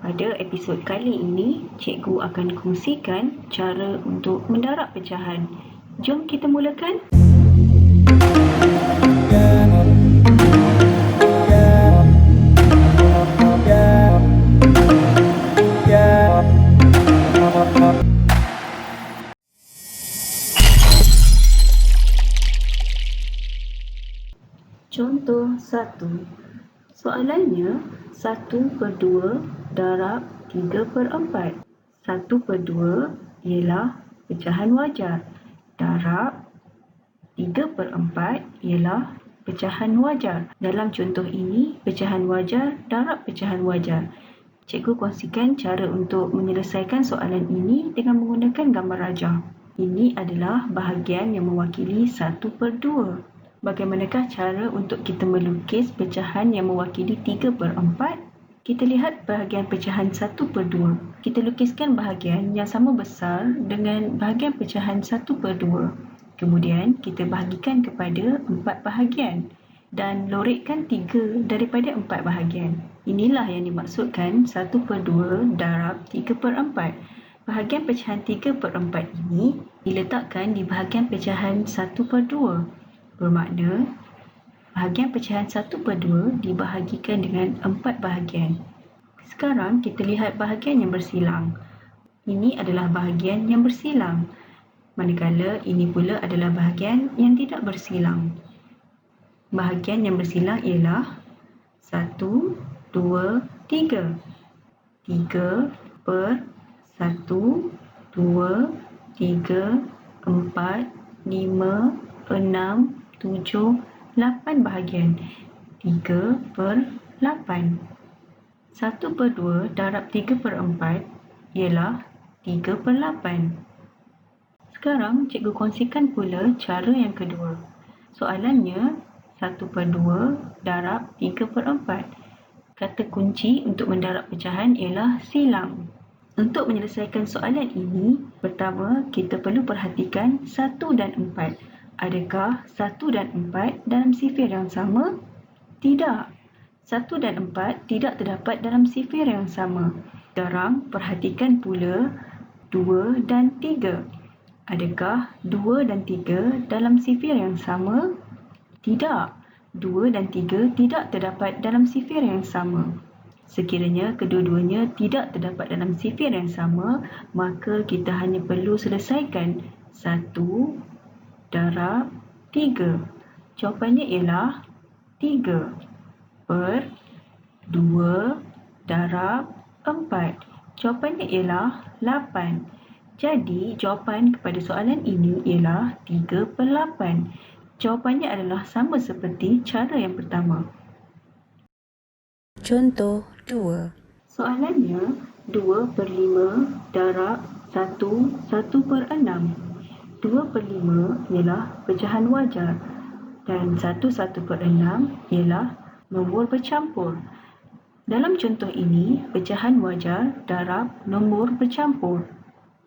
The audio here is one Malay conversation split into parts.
Pada episod kali ini, cikgu akan kongsikan cara untuk mendarab pecahan. Jom kita mulakan. Contoh 1. Soalannya 1/2 darab 3/4. 1/2 ialah pecahan wajar. Darab 3/4 ialah pecahan wajar. Dalam contoh ini, pecahan wajar darab pecahan wajar. Cikgu kongsikan cara untuk menyelesaikan soalan ini dengan menggunakan gambar rajah. Ini adalah bahagian yang mewakili 1/2. Bagaimanakah cara untuk kita melukis pecahan yang mewakili 3/4? Kita lihat bahagian pecahan 1/2. Kita lukiskan bahagian yang sama besar dengan bahagian pecahan 1/2. Kemudian kita bahagikan kepada 4 bahagian dan lorekkan 3 daripada 4 bahagian. Inilah yang dimaksudkan 1/2 darab 3/4. Bahagian pecahan 3/4 ini diletakkan di bahagian pecahan 1/2. Bermakna, bahagian pecahan 1/2 dibahagikan dengan 4 bahagian. Sekarang kita lihat bahagian yang bersilang. Ini adalah bahagian yang bersilang. Manakala ini pula adalah bahagian yang tidak bersilang. Bahagian yang bersilang ialah 1, 2, 3. 3/1, 2, 3, 4, 5, 6, 7, 8 bahagian. 3/8. 1/2 darab 3/4 ialah 3/8. Sekarang cikgu kongsikan pula cara yang kedua. Soalannya 1/2 darab 3/4. Kata kunci untuk mendarab pecahan ialah silang. Untuk menyelesaikan soalan ini, pertama kita perlu perhatikan 1 dan 4. Adakah 1 dan 4 dalam sifir yang sama? Tidak. 1 dan 4 tidak terdapat dalam sifir yang sama. Sekarang perhatikan pula 2 dan 3. Adakah 2 dan 3 dalam sifir yang sama? Tidak. 2 dan 3 tidak terdapat dalam sifir yang sama. Sekiranya kedua-duanya tidak terdapat dalam sifir yang sama, maka kita hanya perlu selesaikan 1 darab 3. Jawapannya ialah 3/2 darab 4. Jawapannya ialah 8. Jadi, jawapan kepada soalan ini ialah 3/8. Jawapannya adalah sama seperti cara yang pertama. Contoh 2. Soalannya 2/5 darab 1/6. 2/5 ialah pecahan wajar dan 1/6 ialah nombor bercampur. Dalam contoh ini, pecahan wajar darab nombor bercampur.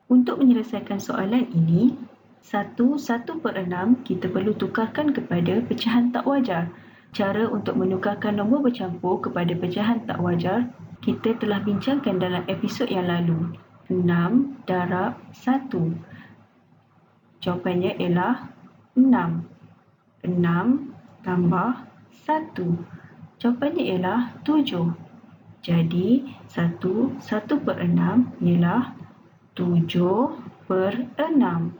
Untuk menyelesaikan soalan ini, 1/6 kita perlu tukarkan kepada pecahan tak wajar. Cara untuk menukarkan nombor bercampur kepada pecahan tak wajar kita telah bincangkan dalam episod yang lalu. 6 darab 1. Jawapannya ialah 6. 6 tambah 1. Jawapannya ialah 7. Jadi, 1/6 ialah 7/6.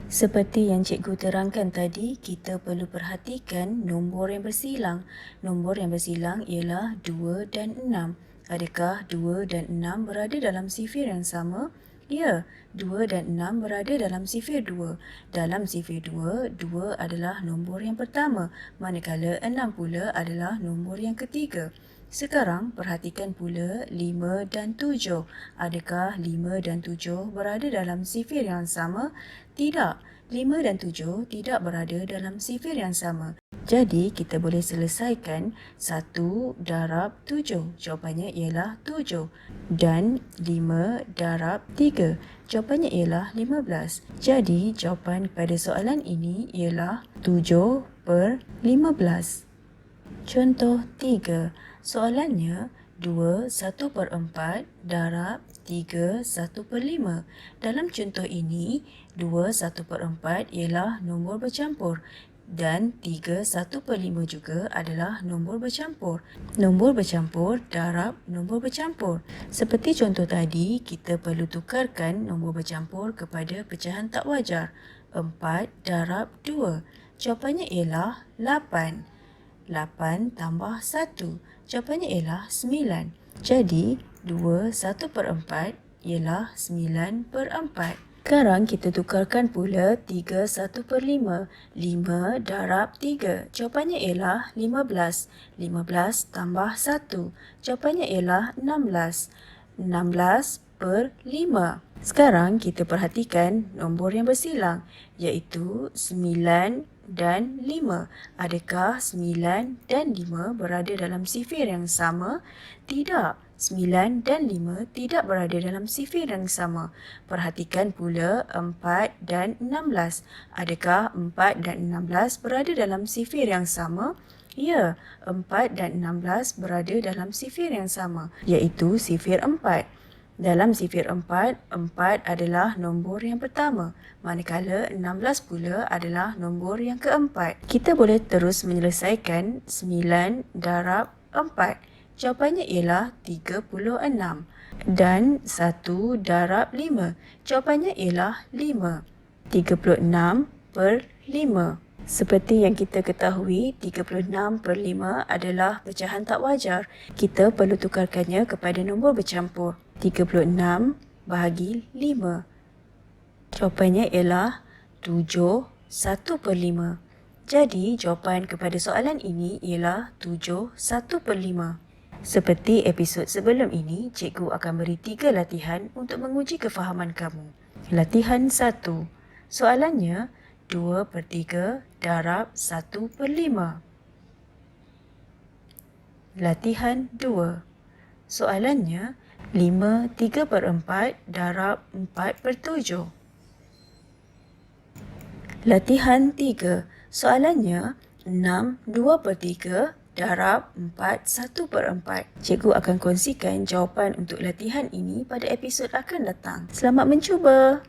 Seperti yang cikgu terangkan tadi, kita perlu perhatikan nombor yang bersilang. Nombor yang bersilang ialah 2 dan 6. Adakah 2 dan 6 berada dalam sifir yang sama? Ya, 2 dan 6 berada dalam sifir 2. Dalam sifir 2, 2 adalah nombor yang pertama, manakala 6 pula adalah nombor yang ketiga. Sekarang, perhatikan pula 5 dan 7. Adakah 5 dan 7 berada dalam sifir yang sama? Tidak. 5 dan 7 tidak berada dalam sifir yang sama. Jadi, kita boleh selesaikan 1 darab 7. Jawapannya ialah 7. Dan 5 darab 3. Jawapannya ialah 15. Jadi, jawapan pada soalan ini ialah 7/15. Contoh 3. Soalannya 2 1/4 darab 3 1/5. Dalam contoh ini, 2 1/4 ialah nombor bercampur dan 3 1/5 juga adalah nombor bercampur. Nombor bercampur darab nombor bercampur. Seperti contoh tadi, kita perlu tukarkan nombor bercampur kepada pecahan tak wajar. 4 darab 2. Jawapannya ialah 8. 8 tambah 1. Jawapannya ialah 9. Jadi, 2 1/4 ialah 9/4. Sekarang kita tukarkan pula 3 1/5. 5 darab 3. Jawapannya ialah 15. 15 tambah 1. Jawapannya ialah 16. 16/5. Sekarang kita perhatikan nombor yang bersilang, iaitu 9 dan 5. Adakah 9 dan 5 berada dalam sifir yang sama? Tidak. 9 dan 5 tidak berada dalam sifir yang sama. Perhatikan pula 4 dan 16. Adakah 4 dan 16 berada dalam sifir yang sama? Ya, 4 dan 16 berada dalam sifir yang sama, iaitu sifir 4. Dalam sifir 4, 4 adalah nombor yang pertama, manakala 16 pula adalah nombor yang keempat. Kita boleh terus menyelesaikan 9 darab 4. Jawapannya ialah 36. Dan 1 darab 5. Jawapannya ialah 5. 36/5. Seperti yang kita ketahui, 36/5 adalah pecahan tak wajar. Kita perlu tukarkannya kepada nombor bercampur. 36 bahagi 5. Jawapannya ialah 7 1/5. Jadi, jawapan kepada soalan ini ialah 7 1/5. Seperti episod sebelum ini, cikgu akan beri 3 latihan untuk menguji kefahaman kamu. Latihan 1. Soalannya, 2/3 darab 1/5. Latihan 2. Soalannya, 5 3/4 darab 4/7. Latihan 3. Soalannya, 6 2/3 darab 4 1/4. Cikgu akan kongsikan jawapan untuk latihan ini pada episod akan datang. Selamat mencuba!